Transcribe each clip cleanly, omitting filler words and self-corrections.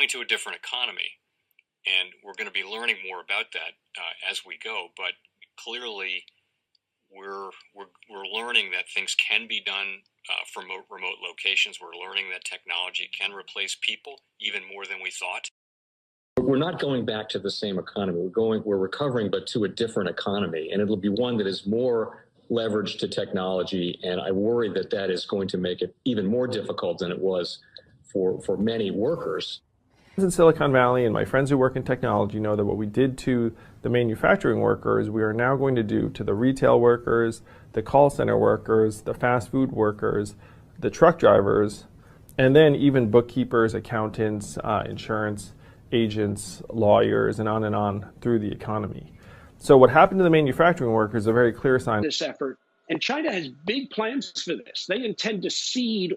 going to a different economy, and we're going to be learning more about that as we go. But clearly, we're learning that things can be done from remote locations. We're learning that technology can replace people even more than we thought. We're not going back to the same economy. We're recovering, but to a different economy, and it'll be one that is more leveraged to technology. And I worry that that is going to make it even more difficult than it was for many workers. In Silicon Valley, and my friends who work in technology know that what we did to the manufacturing workers, we are now going to do to the retail workers, the call center workers, the fast food workers, the truck drivers, and then even bookkeepers, accountants, insurance agents, lawyers, and on through the economy. So what happened to the manufacturing workers is a very clear sign. This effort. And China has big plans for this. They intend to seed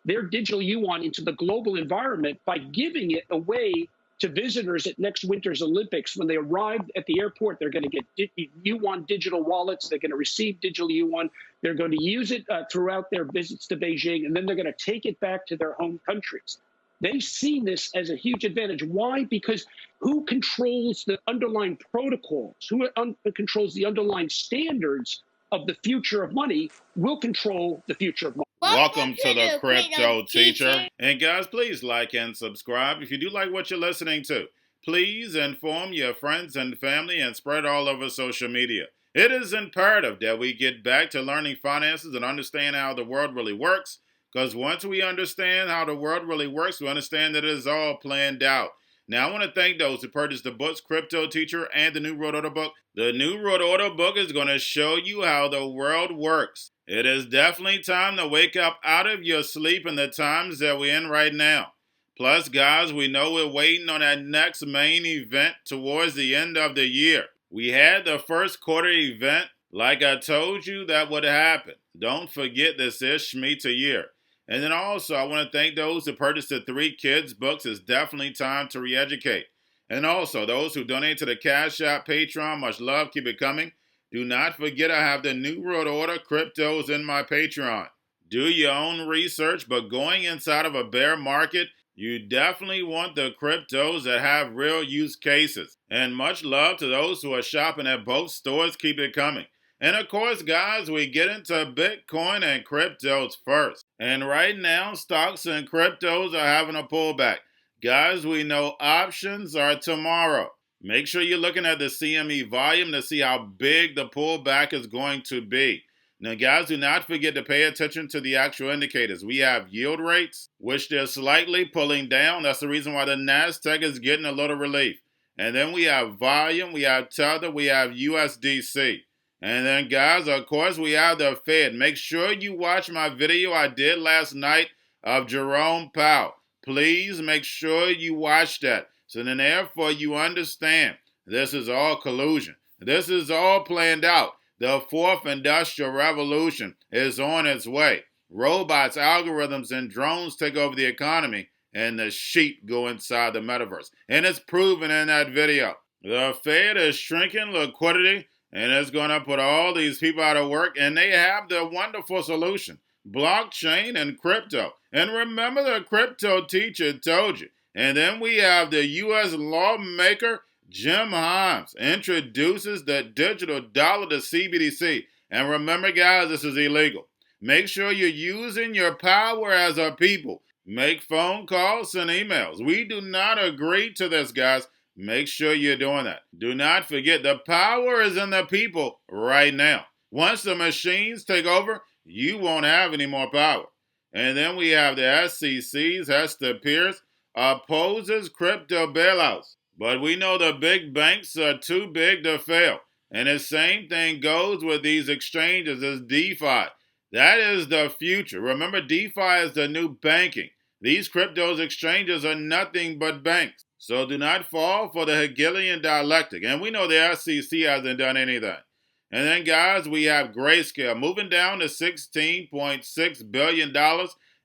their digital yuan into the global environment by giving it away to visitors at next winter's Olympics. When they arrive at the airport, they're going to get yuan digital wallets. They're going to receive digital yuan. They're going to use it throughout their visits to Beijing, and then they're going to take it back to their home countries. They see this as a huge advantage. Why? Because who controls the underlying protocols, who controls the underlying standards of the future of money will control the future of money. Welcome to the Crypto Teacher. And guys, please like and subscribe. If you do like what you're listening to, please inform your friends and family and spread all over social media. It is imperative that we get back to learning finances and understand how the world really works. Because once we understand how the world really works, we understand that it is all planned out. Now, I want to thank those who purchased the books, Cryptoteacher and the new Road Order book. The new Road Order book is going to show you how the world works. It is definitely time to wake up out of your sleep in the times that we're in right now. Plus, guys, we know we're waiting on that next main event towards the end of the year. We had the first quarter event. Like I told you, that would happen. Don't forget this is Shemitah year. And then also, I want to thank those who purchased the 3 Kids books. It's definitely time to re-educate. And also, those who donate to the Cash App, Patreon, much love, keep it coming. Do not forget I have the New World Order cryptos in my Patreon. Do your own research, but going inside of a bear market, you definitely want the cryptos that have real use cases. And much love to those who are shopping at both stores, keep it coming. And of course, guys, we get into Bitcoin and cryptos first. And right now, stocks and cryptos are having a pullback. Guys, we know options are tomorrow. Make sure you're looking at the CME volume to see how big the pullback is going to be. Now, guys, do not forget to pay attention to the actual indicators. We have yield rates, which they're slightly pulling down. That's the reason why the NASDAQ is getting a little relief. And then we have volume, we have Tether, we have USDC. And then, guys, of course, we have the Fed. Make sure you watch my video I did last night of Jerome Powell. Please make sure you watch that. So then, therefore, you understand this is all collusion. This is all planned out. The 4th Industrial Revolution is on its way. Robots, algorithms, and drones take over the economy, and the sheep go inside the metaverse. And it's proven in that video. The Fed is shrinking liquidity, and it's going to put all these people out of work, and they have the wonderful solution, blockchain and crypto. And remember, the Crypto Teacher told you. And then we have the U.S. lawmaker, Jim Himes, introduces the digital dollar, the CBDC. And remember, guys, this is illegal. Make sure you're using your power as a people. Make phone calls and emails. We do not agree to this, guys. Make sure you're doing that. Do not forget, the power is in the people right now. Once the machines take over, you won't have any more power. And then we have the SEC's Hester Pierce opposes crypto bailouts. But we know the big banks are too big to fail. And the same thing goes with these exchanges as DeFi. That is the future. Remember, DeFi is the new banking. These cryptos exchanges are nothing but banks. So do not fall for the Hegelian dialectic. And we know the SEC hasn't done anything. And then, guys, we have Grayscale moving down to $16.6 billion.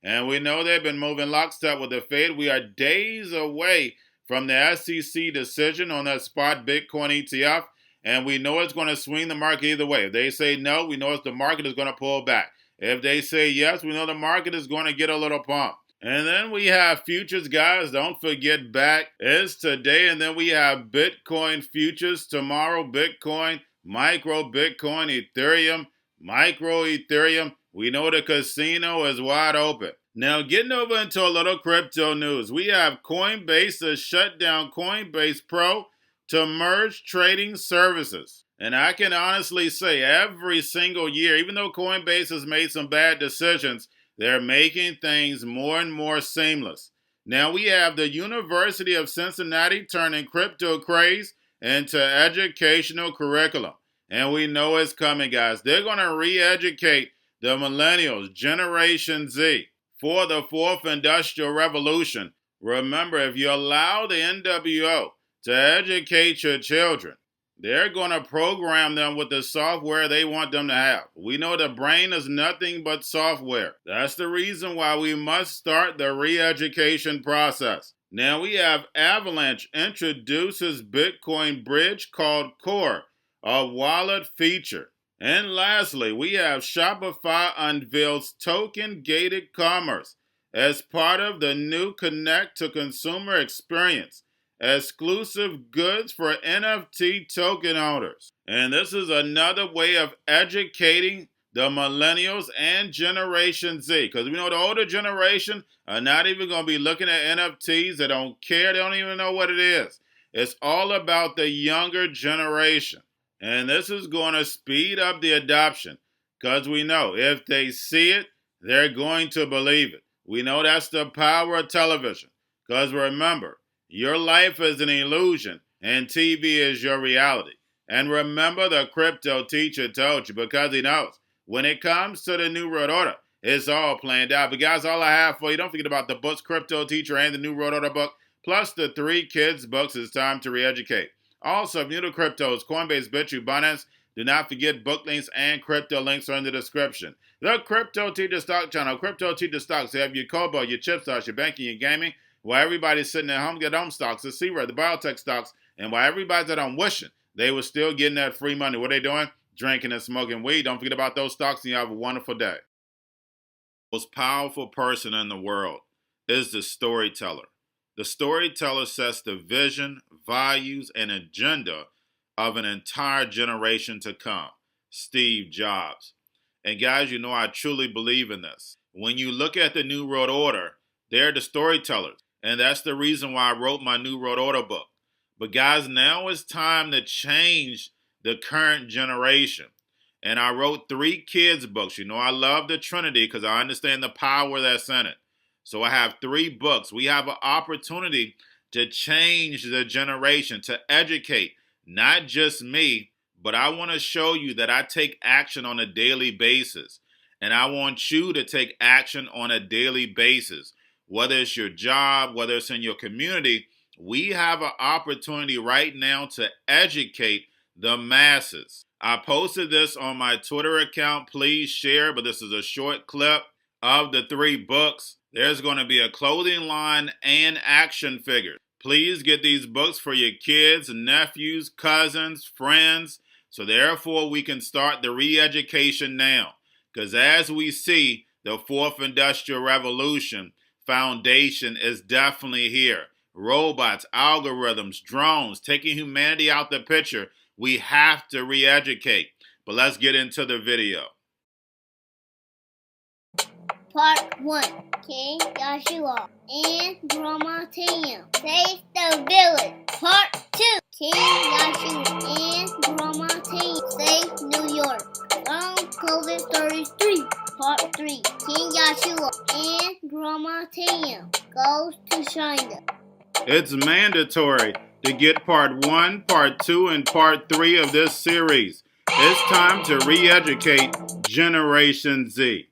And we know they've been moving lockstep with the Fed. We are days away from the SEC decision on that spot Bitcoin ETF. And we know it's going to swing the market either way. If they say no, we know the market is going to pull back. If they say yes, we know the market is going to get a little pump. And then we have futures, guys. Don't forget, back is today. And then we have Bitcoin futures tomorrow. Bitcoin, micro Bitcoin, Ethereum, micro Ethereum. We know the casino is wide open. Now, getting over into a little crypto news. We have Coinbase to shut down Coinbase Pro to merge trading services. And I can honestly say every single year, even though Coinbase has made some bad decisions, they're making things more and more seamless. Now we have the University of Cincinnati turning crypto craze into educational curriculum. And we know it's coming, guys. They're going to re-educate the millennials, Generation Z, for the fourth industrial revolution. Remember, if you allow the NWO to educate your children, they're going to program them with the software they want them to have. We know the brain is nothing but software. That's the reason why we must start the re-education process. Now we have Avalanche introduces Bitcoin bridge called Core, a wallet feature. And lastly, we have Shopify unveils token-gated commerce as part of the new Connect to Consumer experience. Exclusive goods for NFT token holders. And this is another way of educating the millennials and Generation Z. Because we know the older generation are not even going to be looking at NFTs. They don't care. They don't even know what it is. It's all about the younger generation. And this is going to speed up the adoption. Because we know if they see it, they're going to believe it. We know that's the power of television. Because remember, your life is an illusion, and TV is your reality. And remember, the crypto teacher told you, because he knows when it comes to the New World Order, it's all planned out. But guys, all I have for you, don't forget about the books, Cryptoteacher and the New World Order book, plus the 3 kids books. It's time to re-educate. Also, if you're new to cryptos, Coinbase, Bitrue, Binance, do not forget book links and crypto links are in the description. The Cryptoteacher Stock Channel, Cryptoteacher Stocks. They have your Kobo, your chip stocks, your banking, your gaming. While everybody's sitting at home, get home stocks, the C-Red, the biotech stocks, and while everybody's at home wishing they were still getting that free money, what are they doing? Drinking and smoking weed. Don't forget about those stocks, and you have a wonderful day. The most powerful person in the world is the storyteller. The storyteller sets the vision, values, and agenda of an entire generation to come. Steve Jobs. And guys, you know I truly believe in this. When you look at the New World Order, they're the storytellers. And that's the reason why I wrote my New World Order book. But guys, now it's time to change the current generation. And I wrote 3 kids books. You know, I love the Trinity because I understand the power that's in it. So I have 3 books. We have an opportunity to change the generation, to educate, not just me, but I want to show you that I take action on a daily basis. And I want you to take action on a daily basis. Whether it's your job, whether it's in your community, we have an opportunity right now to educate the masses. I posted this on my Twitter account. Please share, but this is a short clip of the 3 books. There's going to be a clothing line and action figures. Please get these books for your kids, nephews, cousins, friends, so therefore we can start the re-education now. Because as we see the 4th Industrial Revolution, foundation is definitely here. Robots, algorithms, drones, taking humanity out the picture. We have to re-educate. But let's get into the video. Part 1. King Joshua and Grandma Tam save the village. Part 2. King Joshua and Grandma Tam save New York from COVID-33. Part 3. King Joshua and Grandma Tam goes to China. It's mandatory to get part 1, part 2, and part 3 of this series. It's time to re-educate Generation Z.